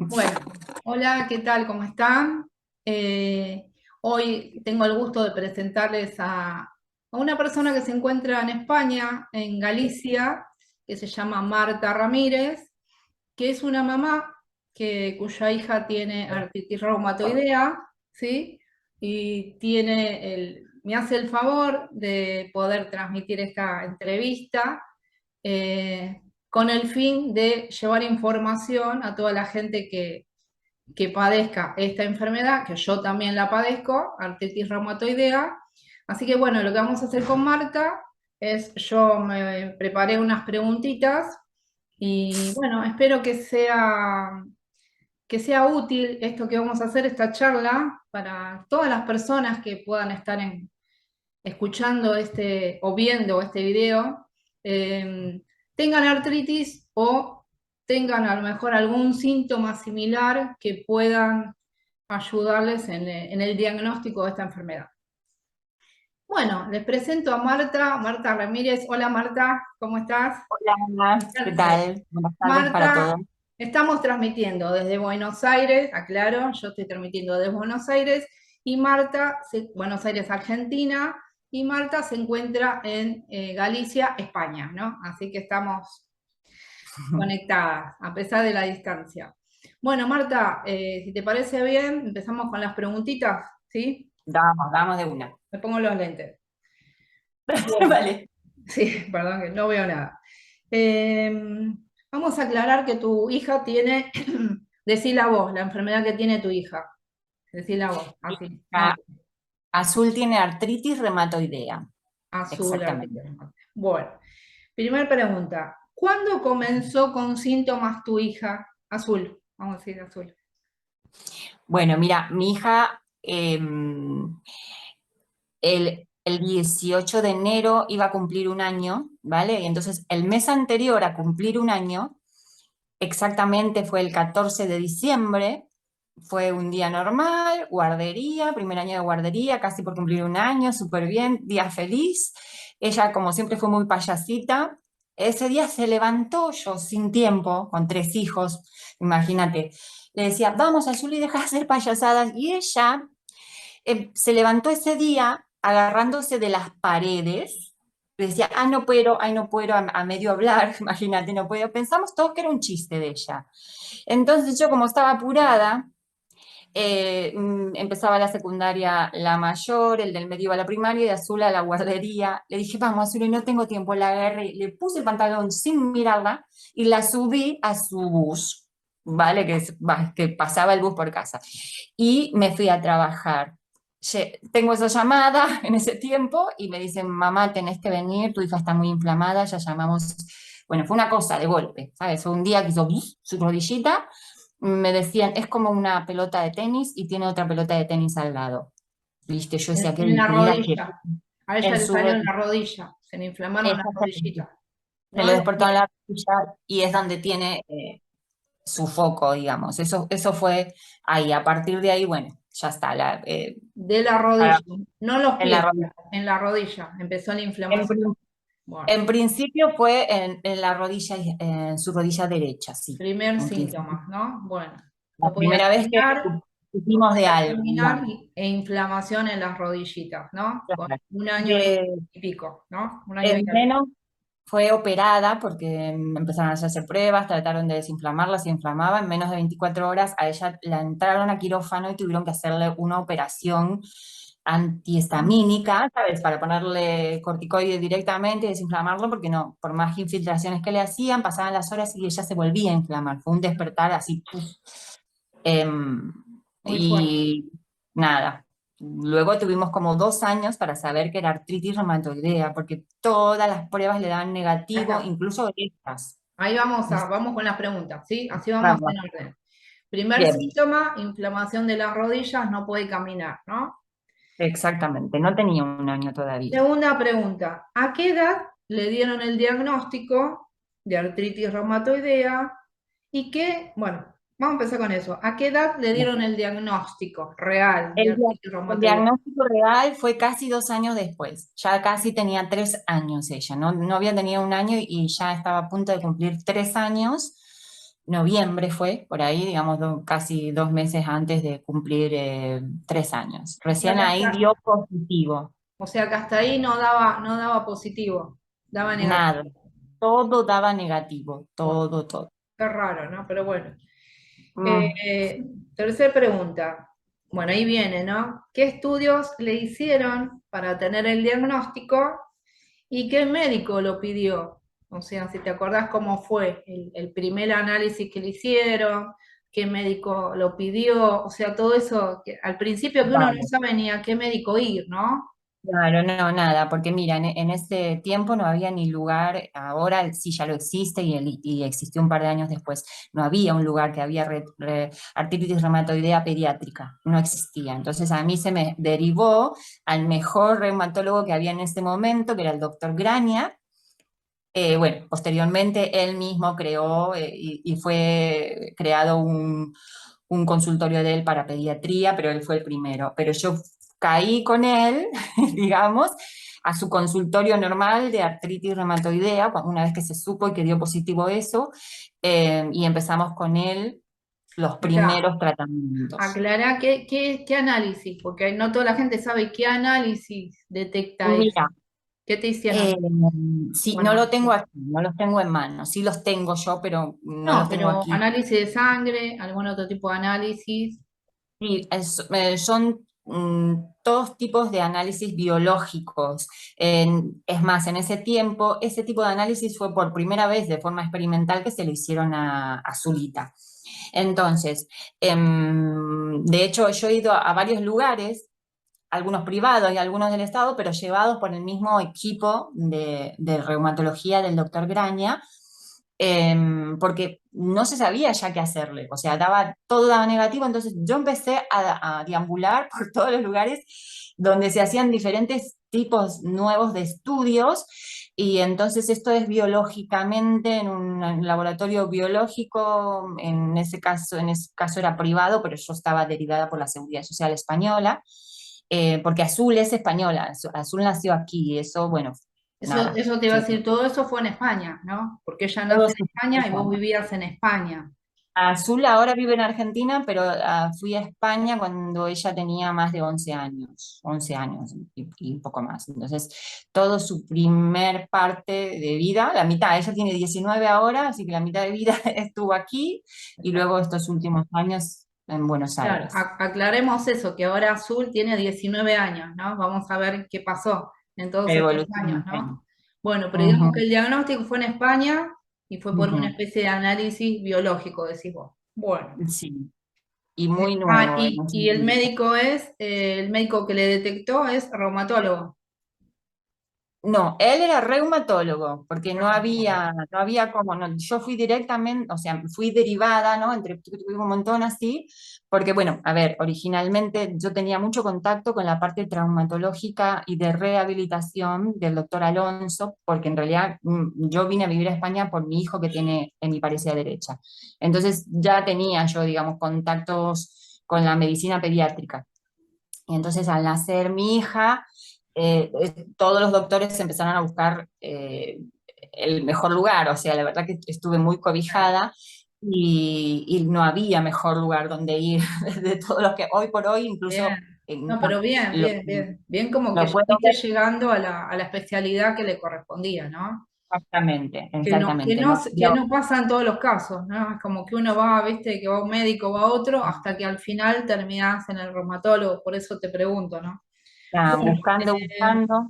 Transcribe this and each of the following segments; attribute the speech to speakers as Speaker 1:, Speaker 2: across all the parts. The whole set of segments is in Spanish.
Speaker 1: Bueno, hola, ¿qué tal? ¿Cómo están? Hoy tengo el gusto de presentarles a una persona que se encuentra en España, en Galicia, que se llama Marta Ramírez, que es una mamá cuya hija tiene artritis reumatoidea, ¿sí? Y me hace el favor de poder transmitir esta entrevista eh, con el fin de llevar información a toda la gente que padezca esta enfermedad, que yo también la padezco, artritis reumatoidea. Así que bueno, lo que vamos a hacer con Marta es, yo me preparé unas preguntitas y bueno, espero que sea útil esto que vamos a hacer, esta charla, para todas las personas que puedan estar escuchando o viendo este video, tengan artritis o tengan a lo mejor algún síntoma similar que puedan ayudarles en el diagnóstico de esta enfermedad. Bueno, les presento a Marta Ramírez. Hola Marta, ¿cómo estás?
Speaker 2: Hola, ¿qué tal? Buenas tardes para
Speaker 1: Marta,
Speaker 2: todos.
Speaker 1: estamos transmitiendo desde Buenos Aires, aclaro, yo estoy transmitiendo desde Buenos Aires y Buenos Aires, Argentina, y Marta se encuentra en Galicia, España, ¿no? Así que estamos conectadas a pesar de la distancia. Bueno, Marta, si te parece bien, empezamos con las preguntitas, ¿sí?
Speaker 2: Vamos de una.
Speaker 1: Me pongo los lentes. Bueno,
Speaker 2: Vale.
Speaker 1: sí, perdón, que no veo nada. Eh, Vamos a aclarar que tu hija tiene, decila vos, la enfermedad que tiene tu hija. Decila vos, así, no,
Speaker 2: A- Azul tiene artritis reumatoidea.
Speaker 1: azul,
Speaker 2: Exactamente.
Speaker 1: arterial. Bueno, primera pregunta. ¿Cuándo comenzó con síntomas tu hija? Azul, vamos a decir azul.
Speaker 2: Bueno, mira, mi hija el 18 de enero iba a cumplir un año, ¿vale? Y entonces el mes anterior a cumplir un año, exactamente fue el 14 de diciembre, fue un día normal, guardería, primer año de guardería, casi por cumplir un año, súper bien, día feliz. Ella, como siempre, fue muy payasita. Ese día se levantó yo sin tiempo, con tres hijos, imagínate. Le decía, vamos, Azul, y deja de hacer payasadas. Y ella se levantó ese día agarrándose de las paredes. Decía, no puedo, ay, no puedo, a medio hablar, imagínate, no puedo. Pensamos todos que era un chiste de ella. Entonces yo, como estaba apurada, empezaba la secundaria la mayor, el del medio iba a la primaria y Azul a la guardería. Le dije, vamos, Azul, y no tengo tiempo. La agarré, le puse el pantalón sin mirarla y la subí a su bus, ¿vale? Que pasaba el bus por casa. Y me fui a trabajar. Tengo esa llamada en ese tiempo y me dicen, mamá, tenés que venir, tu hija está muy inflamada, ya llamamos. Bueno, fue una cosa de golpe, ¿sabes? Fue un día que hizo su rodillita, me decían, es como una pelota de tenis y tiene otra pelota de tenis al lado. ¿Viste? Yo decía, qué
Speaker 1: En la
Speaker 2: mentira, que
Speaker 1: rodilla. A ella
Speaker 2: en
Speaker 1: le
Speaker 2: su
Speaker 1: salió en
Speaker 2: rodilla,
Speaker 1: la rodilla. Se le inflamaron las rodillitas.
Speaker 2: se
Speaker 1: No
Speaker 2: le
Speaker 1: en los
Speaker 2: despertó en
Speaker 1: pies.
Speaker 2: la rodilla y es donde tiene su foco, digamos. Eso fue ahí. A partir de ahí, bueno, ya está.
Speaker 1: De la
Speaker 2: Ah,
Speaker 1: rodilla, no los
Speaker 2: en la
Speaker 1: pies,
Speaker 2: rodilla.
Speaker 1: en la rodilla empezó la
Speaker 2: En,
Speaker 1: inflamación.
Speaker 2: prin-
Speaker 1: Bueno,
Speaker 2: en principio fue en la rodilla, en su rodilla derecha, sí.
Speaker 1: primer
Speaker 2: En principio.
Speaker 1: síntoma, ¿no? Bueno,
Speaker 2: La primera vez que
Speaker 1: no
Speaker 2: supimos de
Speaker 1: podía
Speaker 2: algo,
Speaker 1: caminar
Speaker 2: digamos.
Speaker 1: e inflamación en las rodillitas, ¿no? Con
Speaker 2: Claro.
Speaker 1: un año
Speaker 2: De,
Speaker 1: y pico, ¿no? Un año y
Speaker 2: en
Speaker 1: algo.
Speaker 2: menos fue operada porque empezaron a hacerse pruebas, trataron de desinflamarla, se inflamaba. En menos de 24 horas a ella la entraron a quirófano y tuvieron que hacerle una operación antihistamínica, ¿sabes? Para ponerle corticoides directamente y desinflamarlo, porque no, por más infiltraciones que le hacían, pasaban las horas y ella se volvía a inflamar. Fue un despertar así, ¡puf! Em,
Speaker 1: Muy fuerte.
Speaker 2: y nada. Luego tuvimos como 2 años para saber que era artritis reumatoidea, porque todas las pruebas le daban
Speaker 1: Ahí
Speaker 2: negativo,
Speaker 1: está.
Speaker 2: incluso estas.
Speaker 1: Ahí vamos con las preguntas, ¿sí? Así vamos
Speaker 2: Vamos,
Speaker 1: en orden. Primer
Speaker 2: bien,
Speaker 1: síntoma, inflamación de las rodillas, no puede caminar, ¿no?
Speaker 2: exactamente. No tenía un año todavía.
Speaker 1: Segunda pregunta, ¿a qué edad le dieron el diagnóstico de artritis reumatoidea? Y qué, bueno, vamos a empezar con eso. ¿A qué edad le
Speaker 2: Bien.
Speaker 1: dieron el diagnóstico real de
Speaker 2: El, dia-
Speaker 1: artritis
Speaker 2: el
Speaker 1: reumatoidea?
Speaker 2: diagnóstico real fue casi 2 años después. Ya casi tenía 3 años ella. No, no había tenido un año y ya estaba a punto de cumplir 3 años. noviembre fue, por ahí, digamos, casi 2 meses antes de cumplir 3 años.
Speaker 1: O sea
Speaker 2: Recién
Speaker 1: que
Speaker 2: ahí dio positivo,
Speaker 1: hasta ahí no daba positivo, daba negativo.
Speaker 2: nada, todo daba negativo,
Speaker 1: Bueno,
Speaker 2: todo, todo.
Speaker 1: qué raro, ¿no? Pero bueno.
Speaker 2: Mm,
Speaker 1: Eh, tercer pregunta. Bueno, ahí viene, ¿no? ¿Qué estudios le hicieron para tener el diagnóstico y qué médico lo pidió? O sea, si te acordás cómo fue el primer análisis que le hicieron, qué médico lo pidió, o sea, todo eso, que al principio que uno no
Speaker 2: vale.
Speaker 1: sabe ni a qué médico ir, ¿no?
Speaker 2: Claro, no, nada, porque mira, en ese tiempo no había ni lugar, ahora sí ya lo existe y existió un par de años después, no había un lugar que había artritis reumatoidea pediátrica, no existía. Entonces a mí se me derivó al mejor reumatólogo que había en ese momento, que era el doctor Graña. Bueno, posteriormente él mismo creó y fue creado un consultorio de él para pediatría, pero él fue el primero. Pero yo caí con él, digamos, a su consultorio normal de artritis reumatoidea, una vez que se supo y que dio positivo eso, y empezamos con él los
Speaker 1: Mirá,
Speaker 2: primeros tratamientos.
Speaker 1: aclará qué análisis, porque no toda la gente sabe qué análisis detecta eso.
Speaker 2: Mira,
Speaker 1: ¿Qué te
Speaker 2: eh,
Speaker 1: hicieron?
Speaker 2: sí, no
Speaker 1: Bueno,
Speaker 2: lo tengo aquí, no los tengo en mano, sí los tengo yo, pero no
Speaker 1: no,
Speaker 2: los tengo
Speaker 1: pero
Speaker 2: aquí.
Speaker 1: análisis de sangre, algún otro tipo de análisis.
Speaker 2: Sí, son todos tipos de análisis biológicos. Es más, en ese tiempo, ese tipo de análisis fue por primera vez de forma experimental que se lo hicieron a Zulita. Entonces, de hecho, yo he ido a varios lugares, algunos privados y algunos del Estado, pero llevados por el mismo equipo de reumatología del doctor Graña, porque no se sabía ya qué hacerle, o sea, todo daba negativo, entonces yo empecé a deambular por todos los lugares donde se hacían diferentes tipos nuevos de estudios, y entonces esto es biológicamente en un laboratorio biológico, en ese caso era privado, pero yo estaba derivada por la Seguridad Social Española, porque Azul es española, Azul nació aquí, eso, bueno,
Speaker 1: Eso,
Speaker 2: nada.
Speaker 1: eso te iba a decir, todo eso fue en España, ¿no? Porque ella
Speaker 2: Todo
Speaker 1: nace en
Speaker 2: sucedió
Speaker 1: España y vos
Speaker 2: acá.
Speaker 1: vivías en España.
Speaker 2: Azul ahora vive en Argentina, pero fui a España cuando ella tenía más de 11 años y un poco más. Entonces, todo su primer parte de vida, la mitad, ella tiene 19 ahora, así que la mitad de vida estuvo aquí y luego estos últimos años en Buenos
Speaker 1: Claro,
Speaker 2: Aires.
Speaker 1: aclaremos eso, que ahora Azul tiene 19 años, ¿no? Vamos a ver qué pasó en todos estos años,
Speaker 2: Evolución.
Speaker 1: ¿no? Bueno, pero digamos que
Speaker 2: Ujú,
Speaker 1: el diagnóstico fue en España y fue por una
Speaker 2: ujú.
Speaker 1: especie de análisis biológico, decís vos. Bueno.
Speaker 2: Sí, y muy
Speaker 1: Ah,
Speaker 2: nuevo en ese
Speaker 1: y el
Speaker 2: sentido.
Speaker 1: médico el médico que le detectó es reumatólogo.
Speaker 2: No, él era reumatólogo, porque no
Speaker 1: Reumatólogo.
Speaker 2: había, no había como, yo fui directamente, o sea, fui derivada, ¿no? Entre un montón así, porque bueno, a ver, originalmente yo tenía mucho contacto con la parte traumatológica y de rehabilitación del doctor Alonso, porque en realidad yo vine a vivir a España por mi hijo que tiene hemiparesia derecha. Entonces ya tenía yo, digamos, contactos con la medicina pediátrica. Y entonces al nacer mi hija, todos los doctores empezaron a buscar el mejor lugar, o sea, la verdad que estuve muy
Speaker 1: Claro.
Speaker 2: cobijada y no había mejor lugar donde ir de todos los que hoy por hoy incluso
Speaker 1: Bien. No, pero bien,
Speaker 2: lo,
Speaker 1: bien, bien. Bien como que
Speaker 2: lo
Speaker 1: ya
Speaker 2: puedo
Speaker 1: fuiste
Speaker 2: ver
Speaker 1: llegando a la especialidad que le correspondía, ¿no?
Speaker 2: exactamente,
Speaker 1: Que no, que
Speaker 2: exactamente,
Speaker 1: no,
Speaker 2: ¿no?
Speaker 1: que no pasa en todos los casos, ¿no? Es como que uno va, viste, que va a un médico, va a otro, hasta que al final terminás en el reumatólogo, por eso te pregunto, ¿no? Bueno,
Speaker 2: Buscando, buscando,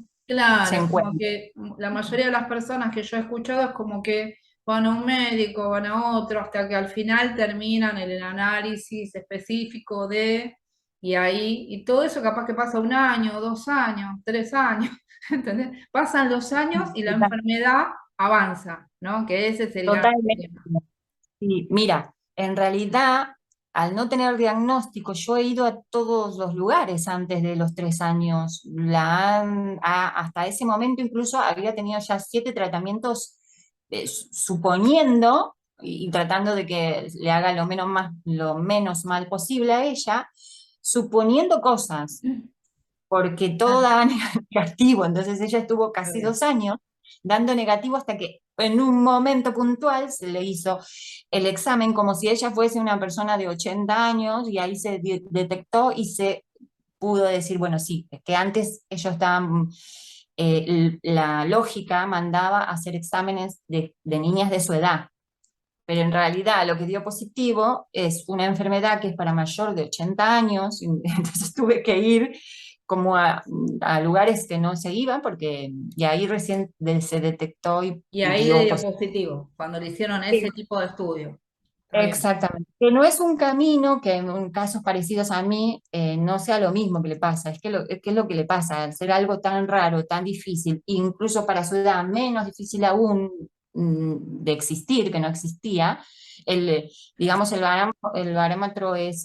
Speaker 2: se
Speaker 1: claro, como
Speaker 2: encuentra.
Speaker 1: que la mayoría de las personas que yo he escuchado es como que van a un médico, van a otro, hasta que al final terminan en el análisis específico y ahí, y todo eso capaz que pasa 1 año, 2 años, 3 años, ¿entendés? Pasan los años y la enfermedad avanza, ¿no? Que ese es el gran
Speaker 2: Totalmente.
Speaker 1: problema.
Speaker 2: Sí, mira, en realidad, al no tener diagnóstico, yo he ido a todos los lugares antes de los 3 años. Hasta ese momento incluso había tenido ya 7 tratamientos, suponiendo y tratando de que le haga lo menos mal posible a ella, suponiendo cosas, porque todo
Speaker 1: Ah,
Speaker 2: daba negativo. Entonces ella estuvo
Speaker 1: está
Speaker 2: casi
Speaker 1: bien.
Speaker 2: 2 años dando negativo hasta que en un momento puntual se le hizo el examen como si ella fuese una persona de 80 años y ahí se detectó y se pudo decir, bueno, sí, es que antes ellos estaban, la lógica mandaba a hacer exámenes de niñas de su edad, pero en realidad lo que dio positivo es una enfermedad que es para mayor de 80 años, y entonces tuve que ir como a lugares que no se iban, porque y ahí recién se detectó
Speaker 1: Y
Speaker 2: y
Speaker 1: ahí le
Speaker 2: dio
Speaker 1: dio
Speaker 2: positivo.
Speaker 1: positivo, cuando le hicieron ese tipo de estudio. Está bien.
Speaker 2: Exactamente. Que no es un camino que en casos parecidos a mí no sea lo mismo que le pasa. Es que es lo que le pasa, al ser algo tan raro, tan difícil, incluso para su edad menos difícil aún de existir, que no existía, digamos, el barómetro es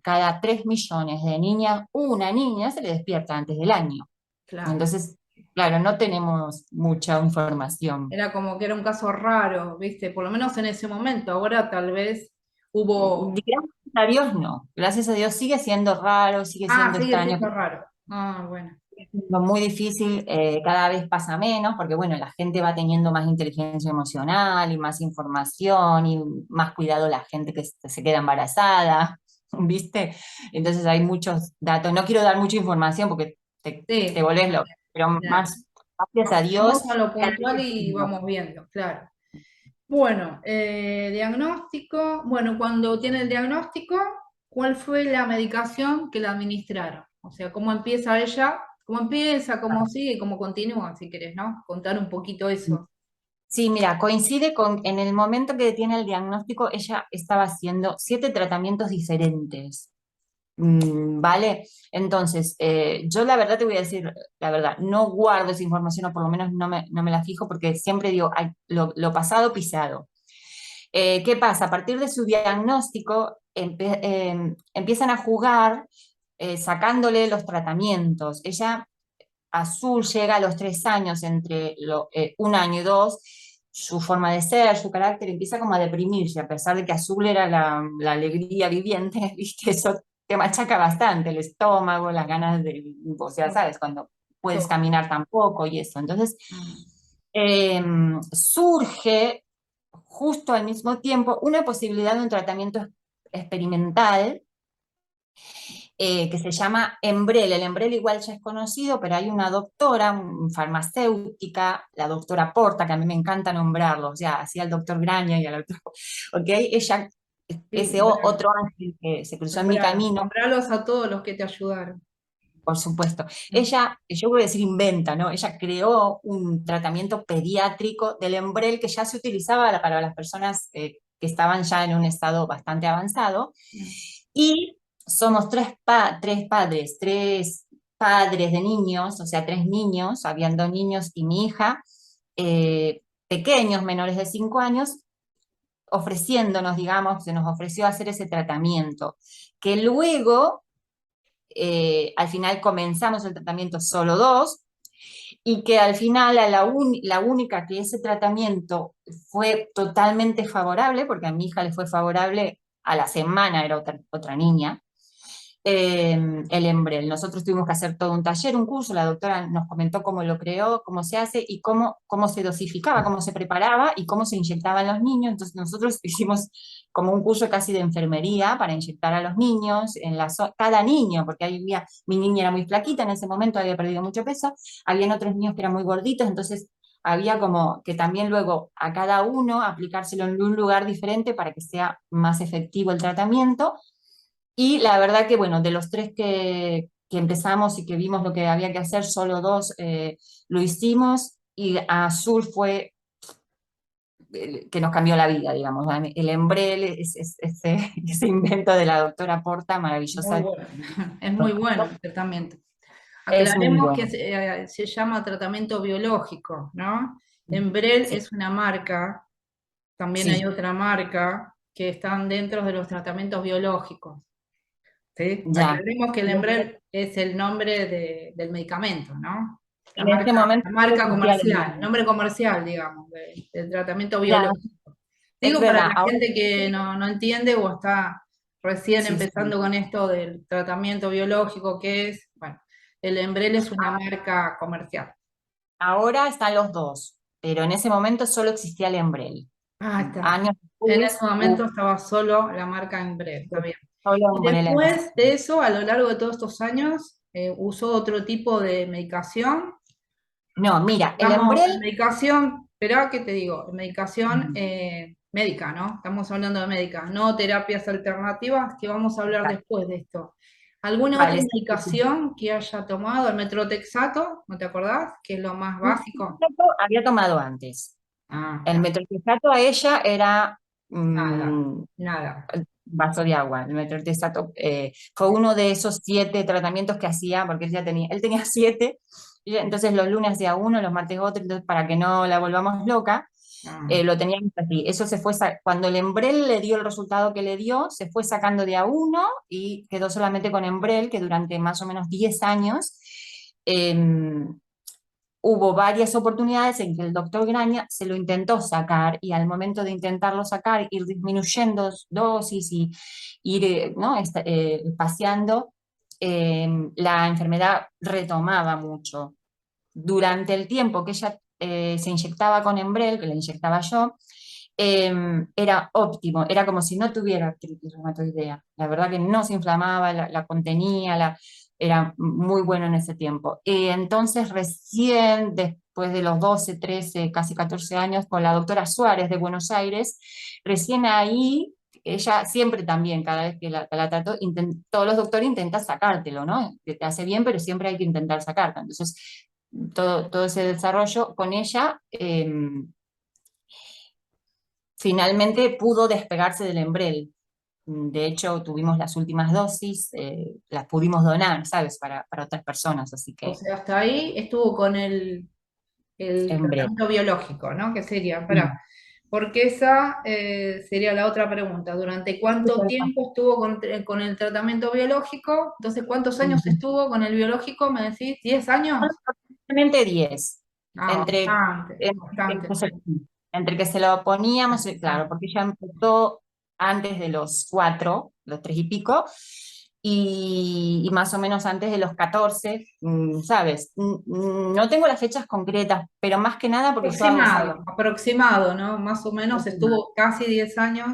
Speaker 2: cada 3 millones de niñas, una niña se le despierta antes del año.
Speaker 1: Claro.
Speaker 2: Entonces, claro, no tenemos mucha información.
Speaker 1: Era como que era un caso raro, ¿viste? Por lo menos en ese momento. Ahora tal vez hubo.
Speaker 2: Gracias a Dios no. Gracias a Dios sigue siendo raro, sigue
Speaker 1: Ah,
Speaker 2: siendo
Speaker 1: sigue
Speaker 2: extraño,
Speaker 1: siendo raro. Ah, bueno.
Speaker 2: sigue siendo muy difícil, cada vez pasa menos, porque bueno, la gente va teniendo más inteligencia emocional y más información y más cuidado la gente que se queda embarazada, ¿viste? Entonces hay muchos datos. No quiero dar mucha información porque te
Speaker 1: Sí,
Speaker 2: volvés loco, pero
Speaker 1: claro.
Speaker 2: más, gracias a Dios,
Speaker 1: Vamos a lo
Speaker 2: cada
Speaker 1: puntual
Speaker 2: vez
Speaker 1: y
Speaker 2: menos.
Speaker 1: vamos viendo, claro. Bueno, diagnóstico. Bueno, cuando tiene el diagnóstico, ¿cuál fue la medicación que le administraron? O sea, ¿cómo empieza ella? ¿Cómo empieza? ¿Cómo sigue? ¿Y cómo continúa? Si querés, ¿no? Contar un poquito eso.
Speaker 2: Sí, mira, coincide con, en el momento que tiene el diagnóstico, ella estaba haciendo 7 tratamientos diferentes. ¿Vale? Entonces, yo la verdad te voy a decir, la verdad, no guardo esa información o por lo menos no me la fijo porque siempre digo, "Ay, lo pasado pisado". ¿Qué pasa? A partir de su diagnóstico empiezan a jugar sacándole los tratamientos. Ella, Azul, llega a los 3 años, entre un año y dos, su forma de ser, su carácter empieza como a deprimirse, a pesar de que Azul era la alegría viviente, ¿viste? Eso te machaca bastante el estómago, las ganas de, o sea,
Speaker 1: Todo,
Speaker 2: sabes, cuando puedes
Speaker 1: todo.
Speaker 2: caminar tan poco y eso. Entonces,
Speaker 1: Mm.
Speaker 2: surge justo al mismo tiempo una posibilidad de un tratamiento experimental que se llama Enbrel. El Enbrel igual ya es conocido, pero hay una doctora, farmacéutica, la doctora Porta, que a mí me encanta nombrarlo, o sea, hacía al doctor Graña y al otro, ¿ok? Ella,
Speaker 1: Sí,
Speaker 2: ese otro ángel que se cruzó en mi
Speaker 1: nombralos.
Speaker 2: camino,
Speaker 1: Nombralos a todos los que te ayudaron.
Speaker 2: por supuesto.
Speaker 1: Mm.
Speaker 2: Ella, yo voy a decir inventa, ¿no? Ella creó un tratamiento pediátrico del Enbrel que ya se utilizaba para las personas que estaban ya en un estado bastante avanzado.
Speaker 1: Mm.
Speaker 2: Y somos tres padres de niños, o sea, 3 niños, habían 2 niños y mi hija, pequeños, menores de 5 años, ofreciéndonos, digamos, se nos ofreció hacer ese tratamiento, que luego, al final comenzamos el tratamiento solo dos, y que al final la única que ese tratamiento fue totalmente favorable, porque a mi hija le fue favorable a la semana, era otra niña, el Embrel. Nosotros tuvimos que hacer todo un taller, un curso, la doctora nos comentó cómo lo creó, cómo se hace y cómo se dosificaba, cómo se preparaba y cómo se inyectaban los niños. Entonces nosotros hicimos como un curso casi de enfermería para inyectar a los niños, cada niño, porque mi niña era muy flaquita en ese momento, había perdido mucho peso, habían otros niños que eran muy gorditos, entonces había como que también luego a cada uno aplicárselo en un lugar diferente para que sea más efectivo el tratamiento. Y la verdad que, bueno, de los 3 que empezamos y que vimos lo que había que hacer, solo 2 lo hicimos y Azul fue el que nos cambió la vida, digamos. El Embrel, ese invento de la doctora Porta,
Speaker 1: Muy
Speaker 2: maravillosa,
Speaker 1: bueno. Es muy bueno el tratamiento.
Speaker 2: es muy
Speaker 1: Aclaremos que
Speaker 2: bueno.
Speaker 1: se llama tratamiento biológico, ¿no? Enbrel
Speaker 2: Sí,
Speaker 1: es una marca, también hay
Speaker 2: sí,
Speaker 1: otra marca que están dentro de los tratamientos biológicos, ¿sí?
Speaker 2: ya.
Speaker 1: Aclaremos que el Enbrel es el nombre del medicamento, ¿no?
Speaker 2: En este momento
Speaker 1: La
Speaker 2: es
Speaker 1: marca
Speaker 2: oficial el
Speaker 1: comercial,
Speaker 2: nombre.
Speaker 1: nombre comercial, digamos, del tratamiento
Speaker 2: Claro,
Speaker 1: biológico.
Speaker 2: es
Speaker 1: Digo para
Speaker 2: verdad.
Speaker 1: la
Speaker 2: Ahora,
Speaker 1: gente que no entiende o está recién
Speaker 2: sí, sí.
Speaker 1: empezando con esto del tratamiento biológico, que es, bueno, el Enbrel es una marca comercial.
Speaker 2: Ahora están los dos. pero en ese momento solo existía el Embrel.
Speaker 1: Ah, está.
Speaker 2: Años
Speaker 1: En ese
Speaker 2: después
Speaker 1: momento
Speaker 2: hubo
Speaker 1: estaba solo la marca Embrev, está bien.
Speaker 2: solo
Speaker 1: Y
Speaker 2: Embrel en
Speaker 1: después de eso, a lo largo de todos estos años, usó otro tipo de medicación.
Speaker 2: No, mira, el
Speaker 1: Estamos en
Speaker 2: Embrel,
Speaker 1: medicación, espera que te digo, medicación
Speaker 2: ujú,
Speaker 1: médica, ¿no? Estamos hablando de médica, no terapias alternativas, que vamos a hablar después de esto. ¿Alguna otra
Speaker 2: vale, sí, sí, sí.
Speaker 1: medicación que haya tomado? El metrotexato, ¿no te acordás? Que es lo más básico.
Speaker 2: Había tomado antes.
Speaker 1: Ah,
Speaker 2: El
Speaker 1: está.
Speaker 2: metrotexato a ella era
Speaker 1: Nada, nada.
Speaker 2: vaso de agua. El metrotexato fue uno de esos 7 tratamientos que hacía, porque él tenía 7, y entonces los lunes hacía uno, los martes otro, entonces para que no la volvamos loca,
Speaker 1: Ah,
Speaker 2: lo teníamos así. Eso se fue, cuando el Embrel le dio el resultado que le dio, se fue sacando de a uno y quedó solamente con Embrel, que durante más o menos 10 años hubo varias oportunidades en que el doctor Graña se lo intentó sacar y al momento de intentarlo sacar, ir disminuyendo dosis y ir ¿no? espaciando, la enfermedad retomaba mucho. Durante el tiempo que ella se inyectaba con Embrel, que le inyectaba yo, era óptimo, era como si no tuviera artritis reumatoidea. La verdad que no se inflamaba, la contenía, era muy bueno en ese tiempo. Y entonces recién después de los 12 13 casi 14 años, con la doctora Suárez de Buenos Aires, recién ahí, ella siempre también, cada vez que la trató, todos los doctores intentan sacártelo, ¿no? Que te hace bien, pero siempre hay que intentar sacarte. Entonces, todo ese desarrollo con ella, finalmente pudo despegarse del Embrel. De hecho, tuvimos las últimas dosis, las pudimos donar, ¿sabes? Para otras personas, así
Speaker 1: o
Speaker 2: que
Speaker 1: sea, hasta ahí estuvo con el
Speaker 2: Embrel.
Speaker 1: tratamiento biológico, ¿no? Que sería,
Speaker 2: Mm.
Speaker 1: porque esa sería la otra pregunta. ¿Durante cuánto tiempo estuvo con el tratamiento biológico? Entonces, ¿cuántos años
Speaker 2: Ujú.
Speaker 1: estuvo con el biológico? ¿Me decís? ¿10 años?
Speaker 2: Aproximadamente 10.
Speaker 1: Ah,
Speaker 2: Entre,
Speaker 1: bastante, bastante.
Speaker 2: entonces, entre que se lo poníamos, claro,
Speaker 1: Ah,
Speaker 2: porque ella empezó antes de los 4, los 3 y pico, y más o menos antes de los 14, ¿sabes? No tengo las fechas concretas, pero más que nada porque yo hago
Speaker 1: aproximado,
Speaker 2: salud.
Speaker 1: aproximado, ¿no? Más o menos estuvo casi 10 años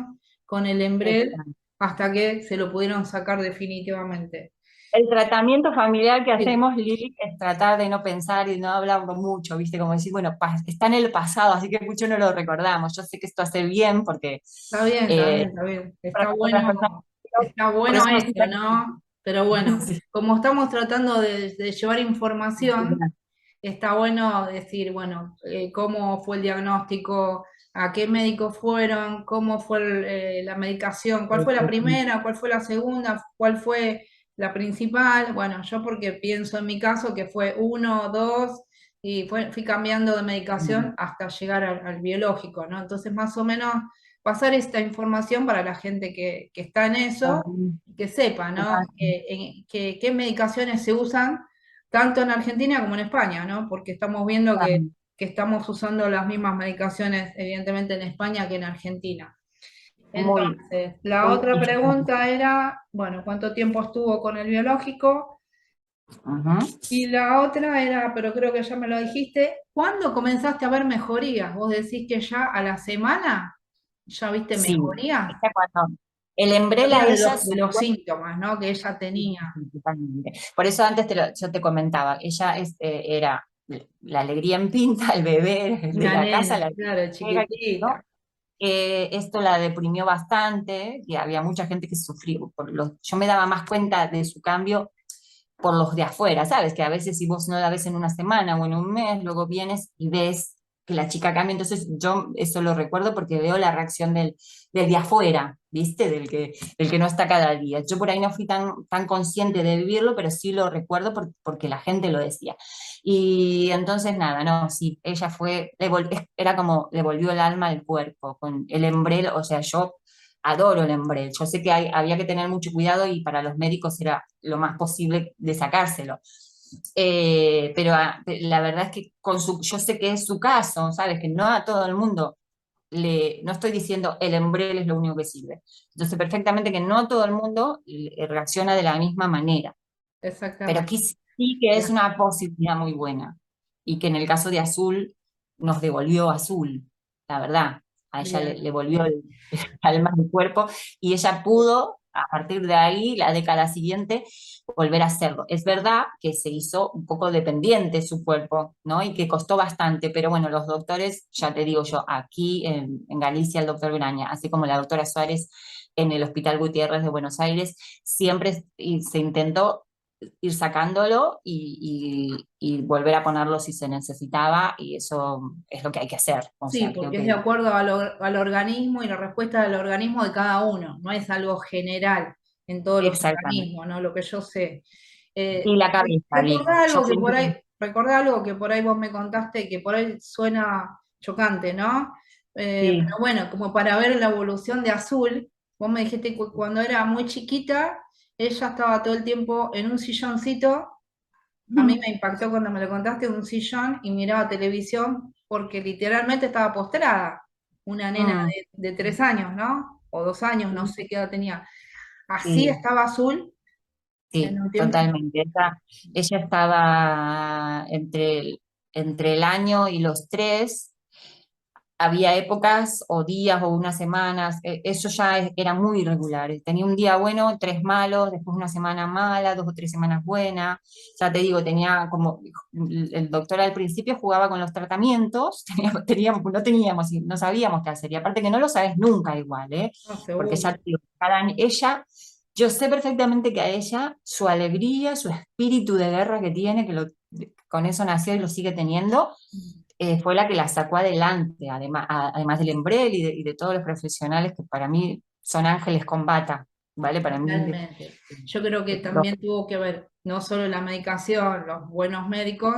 Speaker 1: con el Embrel hasta que se lo pudieron sacar definitivamente.
Speaker 2: El tratamiento familiar que
Speaker 1: Sí,
Speaker 2: hacemos, Lili, es tratar de no pensar y no hablarlo mucho, ¿viste? Como decir, bueno, está en el pasado, así que mucho no lo recordamos. Yo sé que esto hace bien porque
Speaker 1: está bien, está bien,
Speaker 2: eh,
Speaker 1: está bien.
Speaker 2: otras personas,
Speaker 1: Está
Speaker 2: por
Speaker 1: bueno
Speaker 2: eso nos
Speaker 1: esto, ¿no? Pero bueno,
Speaker 2: sí,
Speaker 1: como estamos tratando de llevar información, está bueno decir, bueno, cómo fue el diagnóstico, a qué médicos fueron, cómo fue la medicación, cuál fue la primera, cuál fue la segunda, cuál fue la principal. Bueno, yo porque pienso en mi caso que fue uno, dos, y fui cambiando de medicación hasta llegar al biológico, ¿no? Entonces, más o menos, pasar esta información para la gente que está en eso, que sepa, ¿no? Qué medicaciones se usan tanto en Argentina como en España, ¿no? Porque estamos viendo que estamos usando las mismas medicaciones, evidentemente, en España que en Argentina.
Speaker 2: muy,
Speaker 1: Entonces, la
Speaker 2: muy
Speaker 1: otra
Speaker 2: mucho.
Speaker 1: pregunta era, bueno, ¿cuánto tiempo estuvo con el biológico?
Speaker 2: Ujú.
Speaker 1: Y la otra era, pero creo que ya me lo dijiste, ¿cuándo comenzaste a ver mejorías? Vos decís que ya a la semana ya viste
Speaker 2: Sí,
Speaker 1: mejorías.
Speaker 2: esta cuando el Embrela
Speaker 1: Mejorías
Speaker 2: ella
Speaker 1: de los síntomas, ¿no? Que ella tenía.
Speaker 2: principalmente. Por eso antes yo te comentaba, ella era la alegría en pinta, el bebé de
Speaker 1: Una
Speaker 2: la casa,
Speaker 1: nena,
Speaker 2: la
Speaker 1: claro,
Speaker 2: llega, ¿no?
Speaker 1: chiquitita.
Speaker 2: Esto la deprimió bastante, y había mucha gente que sufrió. Yo me daba más cuenta de su cambio por los de afuera, ¿sabes? Que a veces si vos no la ves en una semana o en un mes, luego vienes y ves que la chica cambia. Entonces yo eso lo recuerdo porque veo la reacción del de afuera, ¿viste? Del que no está cada día. Yo por ahí no fui tan consciente de vivirlo, pero sí lo recuerdo porque la gente lo decía. Y entonces nada, no, sí, ella fue, era como le volvió el alma al cuerpo, con el embrel, o sea, yo adoro el Embrel. Yo sé que había que tener mucho cuidado y para los médicos era lo más posible de sacárselo. Pero la verdad es que yo sé que es su caso, ¿sabes? Que no a todo el mundo no estoy diciendo el Embrel es lo único que sirve. Entonces, perfectamente que no todo el mundo reacciona de la misma manera, pero
Speaker 1: Exactamente.
Speaker 2: aquí sí que es una posibilidad muy buena y que en el caso de Azul nos devolvió Azul, la verdad. A ella
Speaker 1: Bien.
Speaker 2: le volvió el alma al cuerpo y ella pudo, a partir de ahí, la década siguiente, volver a hacerlo. Es verdad que se hizo un poco dependiente su cuerpo, ¿no? Y que costó bastante, pero bueno, los doctores, ya te digo yo, aquí en Galicia, el doctor Graña, así como la doctora Suárez en el Hospital Gutiérrez de Buenos Aires, siempre se intentó ir sacándolo y volver a ponerlo si se necesitaba, y eso es lo que hay que hacer. O
Speaker 1: Sí,
Speaker 2: sea, creo
Speaker 1: porque es de
Speaker 2: que
Speaker 1: acuerdo al organismo y la respuesta del organismo de cada uno, no es algo general en todos los
Speaker 2: exactamente.
Speaker 1: organismos, ¿no? Lo que yo sé.
Speaker 2: Y la cabeza, digo,
Speaker 1: Recordá
Speaker 2: yo
Speaker 1: algo que
Speaker 2: pienso
Speaker 1: por
Speaker 2: que
Speaker 1: ahí, recordá algo que por ahí vos me contaste que por ahí suena chocante, ¿no? Pero
Speaker 2: sí.
Speaker 1: bueno, como para ver la evolución de Azul, vos me dijiste que cuando era muy chiquita, ella estaba todo el tiempo en un silloncito. A mí me impactó cuando me lo contaste, un sillón y miraba televisión porque literalmente estaba postrada. Una nena
Speaker 2: Mm,
Speaker 1: de 3 años, ¿no? O 2 años, no sé qué edad tenía. Así
Speaker 2: sí,
Speaker 1: estaba Azul en
Speaker 2: sí,
Speaker 1: un tiempo.
Speaker 2: totalmente. Ella estaba entre el año y los 3. Había épocas o días o unas semanas, eso ya era muy irregular. Tenía un día bueno, 3 malos, después una semana mala, 2 o 3 semanas buenas. Ya te digo, tenía como, el doctor al principio jugaba con los tratamientos, no teníamos, y no sabíamos qué hacer. Y aparte que no lo sabes nunca igual, ¿eh?
Speaker 1: No,
Speaker 2: Porque ya
Speaker 1: seguro.
Speaker 2: te digo, ella, yo sé perfectamente que a ella, su alegría, su espíritu de guerra que tiene, con eso nació y lo sigue teniendo, fue la que la sacó adelante, además del Embrel y de todos los profesionales que para mí son ángeles con bata, ¿vale? Para mí,
Speaker 1: Totalmente. Yo creo que también tuvo que ver no solo la medicación, los buenos médicos,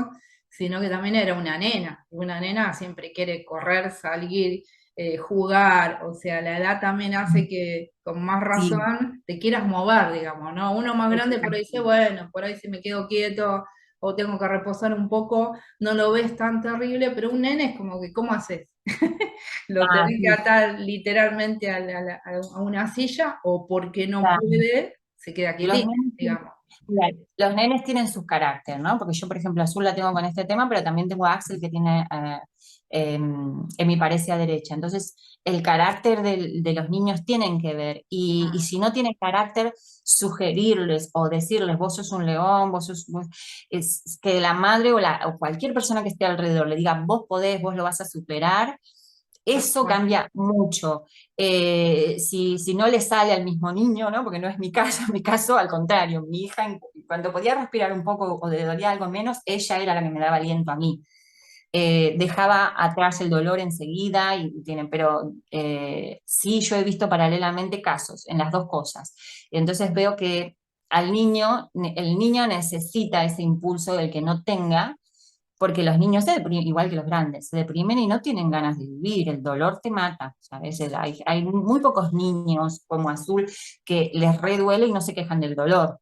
Speaker 1: sino que también era una nena. Una nena siempre quiere correr, salir, jugar, o sea, la edad también hace que con más
Speaker 2: sí,
Speaker 1: razón te quieras mover, digamos, ¿no? Uno más grande por ahí dice,
Speaker 2: exacto.
Speaker 1: bueno, por ahí si me quedo quieto o tengo que reposar un poco, no lo ves tan terrible, pero un nene es como que, ¿cómo haces? Lo
Speaker 2: Ah,
Speaker 1: tenés que
Speaker 2: sí,
Speaker 1: atar literalmente a una silla o porque no
Speaker 2: claro.
Speaker 1: puede, se queda
Speaker 2: Los
Speaker 1: quietito,
Speaker 2: nenes,
Speaker 1: digamos.
Speaker 2: claro, los nenes tienen sus carácter, ¿no? Porque yo, por ejemplo, Azul la tengo con este tema, pero también tengo a Axel que tiene hemiparesia derecha. Entonces, el carácter de los niños tienen que ver. Y
Speaker 1: Ah,
Speaker 2: si no tienen carácter, sugerirles o decirles, vos sos un león, es que la madre o cualquier persona que esté alrededor le diga, vos podés, vos lo vas a superar.
Speaker 1: tal
Speaker 2: Eso
Speaker 1: cual.
Speaker 2: cambia mucho. Si no le sale al mismo niño, ¿no? Porque no es mi caso, en mi caso, al contrario, mi hija, cuando podía respirar un poco o le dolía algo menos, ella era la que me daba aliento a mí. Dejaba atrás el dolor enseguida, pero sí, yo he visto paralelamente casos en las dos cosas. Entonces veo que el niño necesita ese impulso del que no tenga, porque los niños se deprimen, igual que los grandes, se deprimen y no tienen ganas de vivir, el dolor te mata, ¿sabes? Hay muy pocos niños como Azul que les reduele y no se quejan del dolor.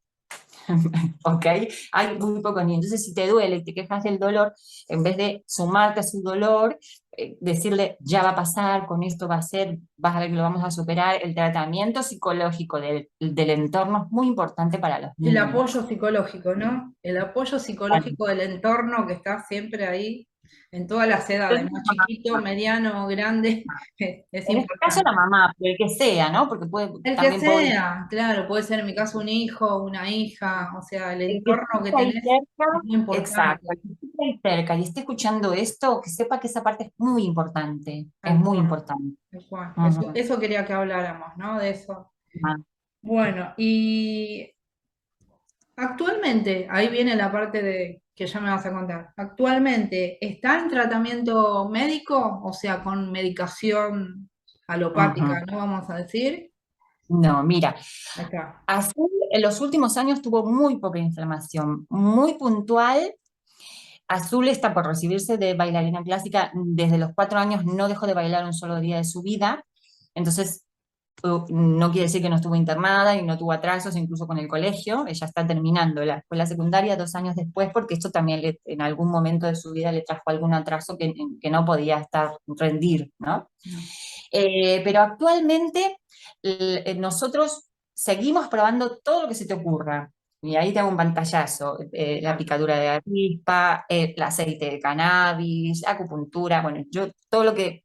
Speaker 2: ¿Ok? Hay muy pocos niños. Entonces, si te duele y te quejas del dolor, en vez de sumarte a su dolor, decirle, ya va a pasar, con esto va a ser, vas a ver que lo vamos a superar, el tratamiento psicológico del entorno es muy importante para los
Speaker 1: El apoyo
Speaker 2: niños.
Speaker 1: psicológico, ¿no? El apoyo psicológico del entorno que está siempre ahí, en todas las edades, ¿no? Chiquito, mediano, grande, es
Speaker 2: En este caso la
Speaker 1: importante.
Speaker 2: mamá, pero el que sea, ¿no? Porque
Speaker 1: El que
Speaker 2: también puede
Speaker 1: sea, claro, puede ser en mi caso un hijo, una hija, o sea, el
Speaker 2: el que
Speaker 1: entorno que
Speaker 2: esté ahí
Speaker 1: tenés
Speaker 2: cerca,
Speaker 1: es muy
Speaker 2: exacto,
Speaker 1: importante,
Speaker 2: el que esté ahí cerca y esté escuchando esto, que sepa que esa parte es muy importante, es
Speaker 1: tal
Speaker 2: muy
Speaker 1: cual,
Speaker 2: importante.
Speaker 1: tal cual.
Speaker 2: Ujú.
Speaker 1: Eso quería que habláramos, ¿no? De eso.
Speaker 2: Ah,
Speaker 1: Bueno, y actualmente, ahí viene la parte de que ya me vas a contar. Actualmente, ¿está en tratamiento médico? O sea, con medicación
Speaker 2: ujú.
Speaker 1: alopática, ¿no? Vamos a decir.
Speaker 2: No, mira,
Speaker 1: Ahí está.
Speaker 2: Azul en los últimos años tuvo muy poca inflamación, muy puntual. Azul está por recibirse de bailarina clásica, desde los 4 años no dejó de bailar un solo día de su vida, entonces no quiere decir que no estuvo internada y no tuvo atrasos, incluso con el colegio. Ella está terminando la escuela secundaria 2 años después, porque esto también en algún momento de su vida le trajo algún atraso que no podía rendir, ¿no?
Speaker 1: No.
Speaker 2: Pero actualmente nosotros seguimos probando todo lo que se te ocurra. y ahí te hago un pantallazo, la
Speaker 1: Dale.
Speaker 2: picadura de avispa, el aceite de cannabis, acupuntura, bueno, yo todo lo que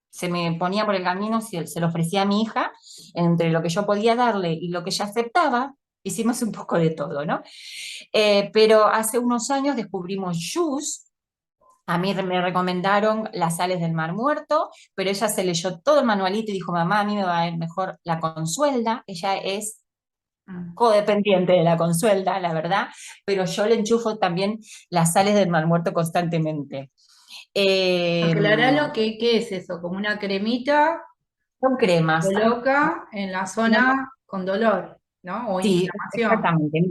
Speaker 2: se me ponía por el camino se lo ofrecía a mi hija, entre lo que yo podía darle y lo que ella aceptaba, hicimos un poco de todo, ¿no? Pero hace unos años descubrimos Jus. A mí me recomendaron las sales del Mar Muerto, pero ella se leyó todo el manualito y dijo, mamá, a mí me va a ir mejor la Consuelda. Ella es
Speaker 1: Mm.
Speaker 2: codependiente de la Consuelda, la verdad, pero yo le enchufo también las sales del Mar Muerto constantemente. Eh,
Speaker 1: Aclaralo, ¿qué es eso? Como una cremita
Speaker 2: Son
Speaker 1: que se
Speaker 2: cremas.
Speaker 1: coloca en la zona con dolor, ¿no? O
Speaker 2: Sí,
Speaker 1: inflamación.
Speaker 2: exactamente.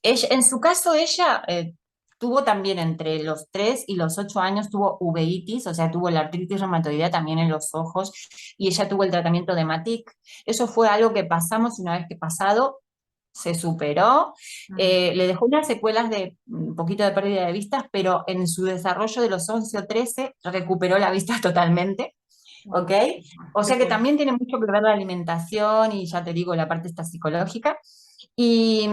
Speaker 2: Ella, en su caso, ella tuvo también entre los 3 y los 8 años, tuvo uveitis, o sea, tuvo la artritis reumatoidea también en los ojos, y ella tuvo el tratamiento de MATIC. Eso fue algo que pasamos y una vez que pasado, se superó.
Speaker 1: Mm.
Speaker 2: Le dejó unas secuelas de un poquito de pérdida de vistas, pero en su desarrollo de los 11 o 13 recuperó la vista totalmente. ¿Ok?
Speaker 1: Bueno,
Speaker 2: O
Speaker 1: qué
Speaker 2: sea que
Speaker 1: bueno.
Speaker 2: también tiene mucho que ver la alimentación y ya te digo, la parte esta psicológica. Y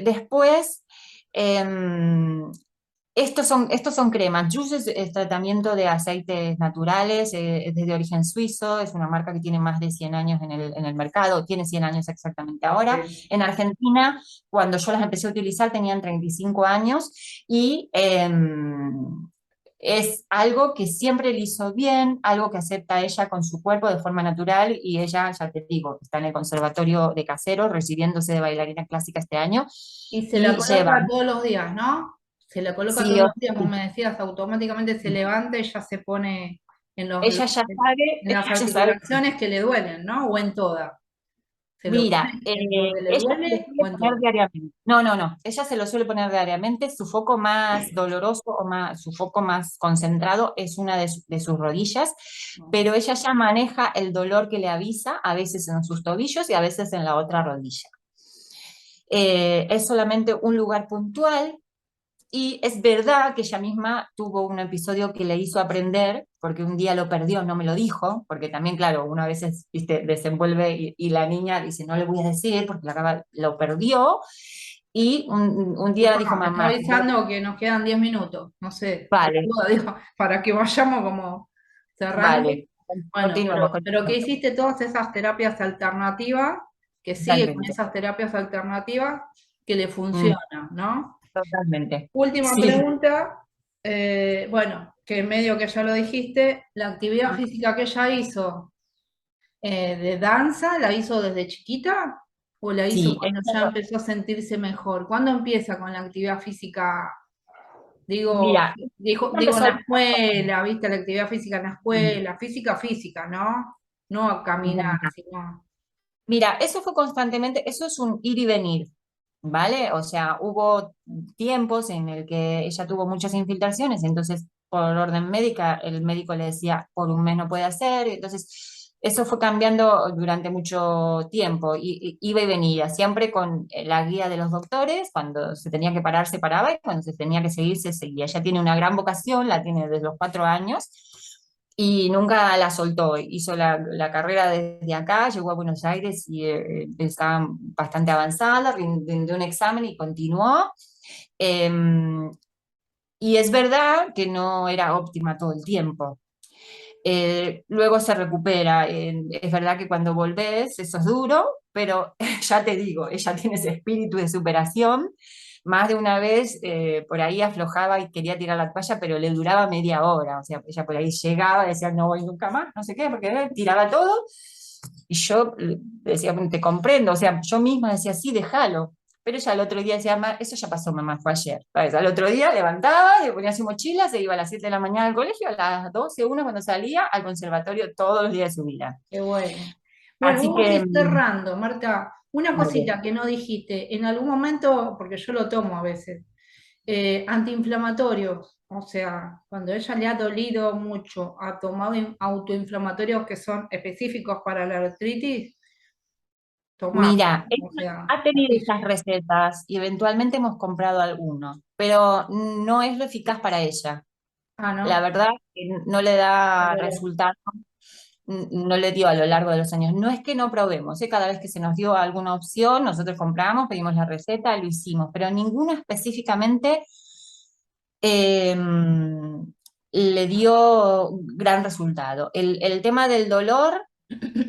Speaker 2: después, em, estos son cremas. Juice es tratamiento de aceites naturales, es de origen suizo, es una marca que tiene más de 100 años en el mercado, tiene 100 años exactamente ahora.
Speaker 1: Sí.
Speaker 2: En Argentina, cuando yo las empecé a utilizar, tenían 35 años y es algo que siempre le hizo bien, algo que acepta ella con su cuerpo de forma natural y ella, ya te digo, está en el Conservatorio de Caseros, recibiéndose de bailarina clásica este año
Speaker 1: Y se la
Speaker 2: y lleva,
Speaker 1: coloca todos los días, ¿no? Se la coloca
Speaker 2: sí
Speaker 1: todos
Speaker 2: o
Speaker 1: los días, como
Speaker 2: sí,
Speaker 1: me decías, automáticamente se levanta y ya se pone en
Speaker 2: ella ya sabe,
Speaker 1: en las
Speaker 2: ella ya sabe.
Speaker 1: articulaciones que le duelen, ¿no? O en todas. ¿Se lo
Speaker 2: Mira,
Speaker 1: pone en donde le
Speaker 2: ella se lo
Speaker 1: duele o
Speaker 2: suele
Speaker 1: en
Speaker 2: poner
Speaker 1: todas?
Speaker 2: diariamente. No, no, no. Ella se lo suele poner diariamente. Su foco más doloroso o más, su foco más concentrado es una de sus rodillas,
Speaker 1: No.
Speaker 2: pero ella ya maneja el dolor que le avisa, a veces en sus tobillos y a veces en la otra rodilla. Es solamente un lugar puntual. Y es verdad que ella misma tuvo un episodio que le hizo aprender, porque un día lo perdió, no me lo dijo, porque también, claro, uno a veces, viste, desenvuelve y la niña dice, no le voy a decir, porque lo perdió, y un día dijo,
Speaker 1: Disculpa, me está
Speaker 2: mamá,
Speaker 1: avisando que nos quedan 10 minutos, no sé, por
Speaker 2: vale,
Speaker 1: duda, digo, para que vayamos como cerrando.
Speaker 2: vale,
Speaker 1: Bueno,
Speaker 2: continuemos,
Speaker 1: pero que
Speaker 2: continuemos,
Speaker 1: hiciste todas esas terapias alternativas, que sigue con
Speaker 2: totalmente,
Speaker 1: esas terapias alternativas que le
Speaker 2: mm,
Speaker 1: funcionan, ¿no?
Speaker 2: totalmente,
Speaker 1: Última
Speaker 2: sí,
Speaker 1: pregunta, bueno, que medio que ya lo dijiste, la actividad física que ella hizo de danza, ¿la hizo desde chiquita o la hizo
Speaker 2: sí,
Speaker 1: cuando ya empezó a sentirse mejor? ¿Cuándo empieza con la actividad física? Digo,
Speaker 2: mira,
Speaker 1: digo en
Speaker 2: empezó
Speaker 1: la
Speaker 2: el
Speaker 1: escuela, ¿viste? La actividad física en la escuela, física, física, ¿no? No a caminar, sino...
Speaker 2: Mira, eso fue constantemente, eso es un ir y venir, ¿vale? O sea, hubo tiempos en el que ella tuvo muchas infiltraciones, entonces por orden médica, el médico le decía, por un mes no puede hacer, entonces eso fue cambiando durante mucho tiempo, y iba y venía, siempre con la guía de los doctores, cuando se tenía que parar, se paraba, y cuando se tenía que seguir, se seguía. Ella tiene una gran vocación, la tiene desde los 4 años y nunca la soltó. Hizo la carrera desde acá, llegó a Buenos Aires y estaba bastante avanzada, rindió un examen y continuó. Em, y es verdad que no era óptima todo el tiempo. Luego se recupera. Es verdad que cuando volvés, eso es duro, pero ya te digo, ella tiene ese espíritu de superación. Más de una vez por ahí aflojaba y quería tirar la toalla, pero le duraba media hora. O sea, ella por ahí llegaba, decía, no voy nunca más, no sé qué, porque tiraba todo. Y yo decía, "Bueno, te comprendo". O sea, yo misma decía, sí, déjalo. Pero ella al otro día decía, eso ya pasó, mamá, fue ayer. ¿Sabes? Al otro día levantaba, le ponía su mochila, se iba a las 7 de la mañana al colegio, a las 12 una cuando salía, al conservatorio todos los días de su vida.
Speaker 1: Qué bueno. Bueno,
Speaker 2: Así
Speaker 1: vamos a
Speaker 2: que,
Speaker 1: ir cerrando, Marta. Una
Speaker 2: vale.
Speaker 1: cosita que no dijiste, en algún momento, porque yo lo tomo a veces, antiinflamatorios, o sea, cuando ella le ha dolido mucho, ha tomado autoinflamatorios que son específicos para la artritis, toma,
Speaker 2: Mira,
Speaker 1: o
Speaker 2: ella
Speaker 1: sea,
Speaker 2: ha tenido
Speaker 1: así.
Speaker 2: esas recetas y eventualmente hemos comprado algunos, pero no es lo eficaz para ella.
Speaker 1: Ah,
Speaker 2: La
Speaker 1: ¿no?
Speaker 2: verdad que no le
Speaker 1: Al
Speaker 2: da
Speaker 1: dolor.
Speaker 2: resultado. no le dio a lo largo de los años. No es que no probemos, ¿eh? Cada vez que se nos dio alguna opción, nosotros compramos, pedimos la receta, lo hicimos, pero ninguno específicamente eh, le dio gran resultado. El tema del dolor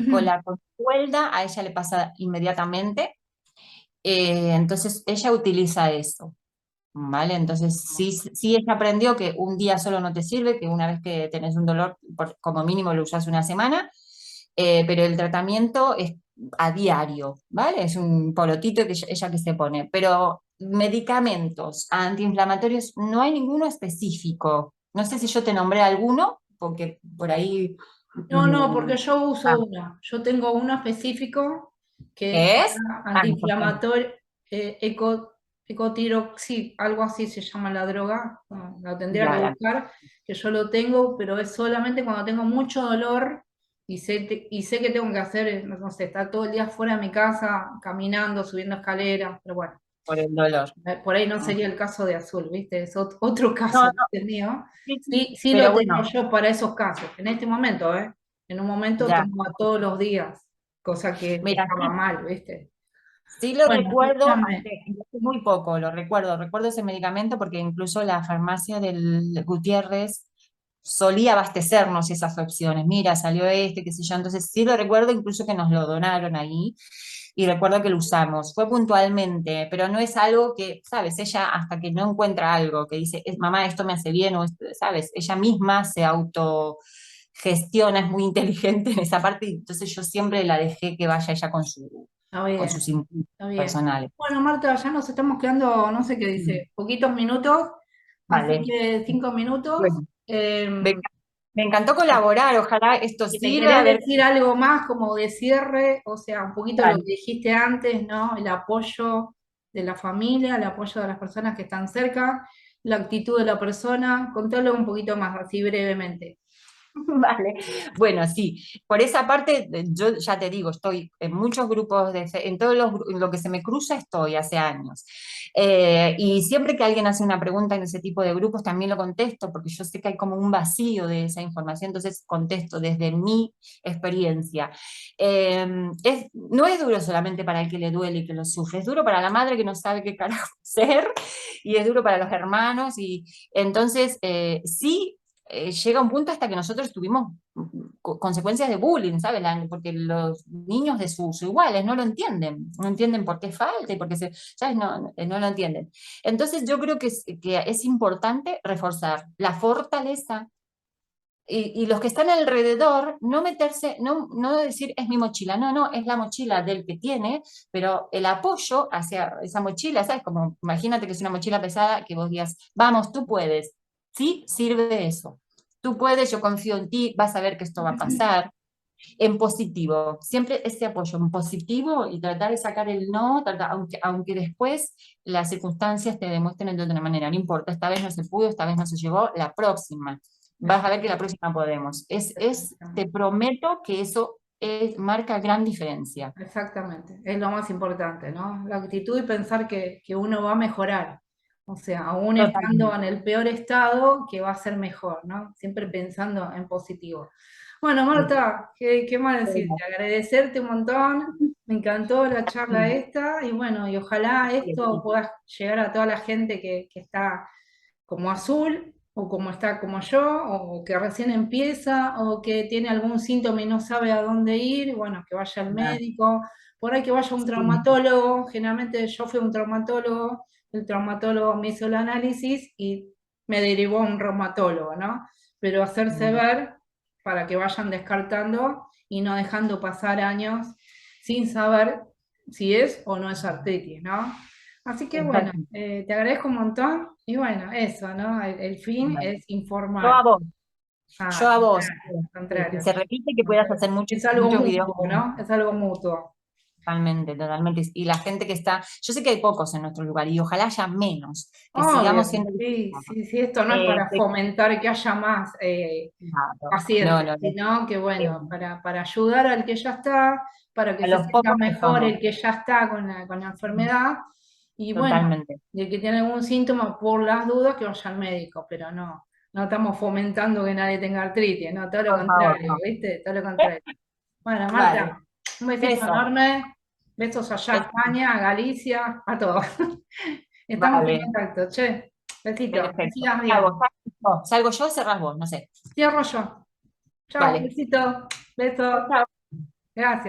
Speaker 2: con la consuelda a ella le pasa inmediatamente, entonces ella utiliza eso. ¿Vale? Entonces, sí, sí ella aprendió que un día solo no te sirve, que una vez que tenés un dolor, como mínimo lo usas una semana, pero el tratamiento es a diario, ¿vale? Es un polotito que ella que se pone, pero medicamentos antiinflamatorios no hay ninguno específico. No sé si yo te nombré alguno, porque por ahí...
Speaker 1: No, no,
Speaker 2: mm,
Speaker 1: porque yo uso
Speaker 2: ah,
Speaker 1: uno. Yo tengo uno específico que es
Speaker 2: ¿qué es?
Speaker 1: para
Speaker 2: Ah, mejor que-
Speaker 1: antiinflamatorio, ecotiroxi, algo así se llama la droga. No, la tendría que
Speaker 2: ya,
Speaker 1: buscar, que yo lo tengo, pero es solamente cuando tengo mucho dolor y sé que tengo que hacer, no sé, estar todo el día fuera de mi casa, caminando, subiendo escaleras, pero bueno.
Speaker 2: por el dolor.
Speaker 1: Por ahí no
Speaker 2: Mm.
Speaker 1: sería el caso de Azul, ¿viste? Es otro
Speaker 2: No,
Speaker 1: caso
Speaker 2: no,
Speaker 1: que tenía.
Speaker 2: sí, sí,
Speaker 1: Sí, sí lo
Speaker 2: pero
Speaker 1: tengo
Speaker 2: bueno,
Speaker 1: yo para esos casos, en este momento, ¿eh? En un momento
Speaker 2: ya.
Speaker 1: tomaba todos los días, cosa que
Speaker 2: Mira,
Speaker 1: estaba
Speaker 2: sí,
Speaker 1: mal, ¿viste?
Speaker 2: sí lo
Speaker 1: Bueno,
Speaker 2: recuerdo,
Speaker 1: escúchame,
Speaker 2: hace muy poco, recuerdo ese medicamento porque incluso la farmacia del Gutiérrez solía abastecernos esas opciones. Mira, salió este, qué sé yo, entonces sí lo recuerdo, incluso que nos lo donaron ahí y recuerdo que lo usamos. Fue puntualmente, pero no es algo que, ¿sabes? Ella hasta que no encuentra algo que dice, Mamá, esto me hace bien", o ¿sabes? Ella misma se autogestiona, es muy inteligente en esa parte, y entonces yo siempre la dejé que vaya ella
Speaker 1: está
Speaker 2: con
Speaker 1: bien,
Speaker 2: sus impulsos
Speaker 1: está bien.
Speaker 2: personales.
Speaker 1: Bueno, Marta, ya nos estamos quedando, no sé qué
Speaker 2: Mm.
Speaker 1: dice, poquitos minutos, así
Speaker 2: Vale.
Speaker 1: que 5 minutos.
Speaker 2: Bueno, me, me encantó colaborar, ojalá esto
Speaker 1: Si me
Speaker 2: sirva,
Speaker 1: querés
Speaker 2: a ver.
Speaker 1: decir algo más como de cierre, o sea, un poquito lo
Speaker 2: Vale.
Speaker 1: que dijiste antes, ¿no? El apoyo de la familia, el apoyo de las personas que están cerca, la actitud de la persona, contalo un poquito más, así brevemente.
Speaker 2: Vale, bueno, sí, por esa parte yo ya te digo, estoy en muchos grupos, en todos lo que se me cruza estoy hace años. Y siempre que alguien hace una pregunta en ese tipo de grupos también lo contesto, porque yo sé que hay como un vacío de esa información, entonces contesto desde mi experiencia. No es duro solamente para el que le duele y que lo sufre, es duro para la madre que no sabe qué carajo hacer, y es duro para los hermanos, y entonces sí llega un punto hasta que nosotros tuvimos consecuencias de bullying, ¿sabes? Porque los niños de sus iguales no entienden por qué falta y por qué ¿sabes? No lo entienden. Entonces yo creo que es importante reforzar la fortaleza y los que están alrededor, no meterse, no decir es mi mochila, no, es la mochila del que tiene, pero el apoyo hacia esa mochila, ¿sabes? Como imagínate que es una mochila pesada que vos digas, vamos, tú puedes, sí, sirve eso. Tú puedes, yo confío en ti, vas a ver que esto va a pasar. En positivo, siempre ese apoyo en positivo y tratar de sacar el no, aunque después las circunstancias te demuestren de otra manera. No importa, esta vez no se pudo, esta vez no se llegó, la próxima. Vas a ver que la próxima podemos. Te prometo que eso marca gran diferencia.
Speaker 1: Exactamente, es lo más importante, ¿no? La actitud y pensar que uno va a mejorar. O sea, aún estando
Speaker 2: Totalmente.
Speaker 1: en el peor estado, que va a ser mejor, ¿no? Siempre pensando en positivo. Bueno, Marta, ¿qué más decirte? Agradecerte un montón, me encantó la charla esta y bueno, y ojalá esto pueda llegar a toda la gente que está como Azul, o como está como yo, o que recién empieza, o que tiene algún síntoma y no sabe a dónde ir, bueno, que vaya al médico, por ahí que vaya a un
Speaker 2: Sí,
Speaker 1: traumatólogo, generalmente yo fui a un traumatólogo, el traumatólogo me hizo el análisis y me derivó a un reumatólogo, ¿no? Pero hacerse ver para que vayan descartando y no dejando pasar años sin saber si es o no es artritis, ¿no? Así que bueno,
Speaker 2: exacto.
Speaker 1: te agradezco un montón y bueno, eso, ¿no? El fin
Speaker 2: Bueno,
Speaker 1: es
Speaker 2: yo a
Speaker 1: informar.
Speaker 2: vos, yo
Speaker 1: Ah,
Speaker 2: a vos.
Speaker 1: contrario,
Speaker 2: Si
Speaker 1: contrario,
Speaker 2: se repite, que puedas
Speaker 1: contrario.
Speaker 2: hacer muchos,
Speaker 1: Es algo
Speaker 2: muchos videos.
Speaker 1: mutuo, ¿no? Es algo mutuo.
Speaker 2: Totalmente, totalmente. Y la gente que está, yo sé que hay pocos en nuestro lugar y ojalá haya menos, que
Speaker 1: Obvio,
Speaker 2: sigamos siendo...
Speaker 1: sí, sí, sí, esto no es
Speaker 2: Eh,
Speaker 1: para
Speaker 2: de-
Speaker 1: fomentar que haya más
Speaker 2: no,
Speaker 1: pacientes,
Speaker 2: no, no.
Speaker 1: sino que
Speaker 2: Eh,
Speaker 1: bueno, para ayudar al que ya está, para que
Speaker 2: a
Speaker 1: se
Speaker 2: los
Speaker 1: sienta
Speaker 2: pocos que
Speaker 1: mejor
Speaker 2: somos,
Speaker 1: el que ya está con la enfermedad, y bueno,
Speaker 2: totalmente.
Speaker 1: y el que tiene algún síntoma por las dudas que vaya al médico, pero no. no estamos fomentando que nadie tenga artritis, no, todo lo
Speaker 2: Por favor,
Speaker 1: contrario,
Speaker 2: no.
Speaker 1: ¿viste? Todo lo contrario. Bueno,
Speaker 2: Vale,
Speaker 1: Marta, un besito
Speaker 2: eso,
Speaker 1: enorme, besos allá a España, a Galicia, a todos. Estamos en
Speaker 2: vale,
Speaker 1: contacto, che, besito, que
Speaker 2: perfecto.
Speaker 1: sigas
Speaker 2: ¿Qué hago?
Speaker 1: bien.
Speaker 2: ¿Salgo yo o cerrás vos? No sé.
Speaker 1: Cierro yo. Chao,
Speaker 2: Vale.
Speaker 1: besito, beso,
Speaker 2: Chao.
Speaker 1: gracias.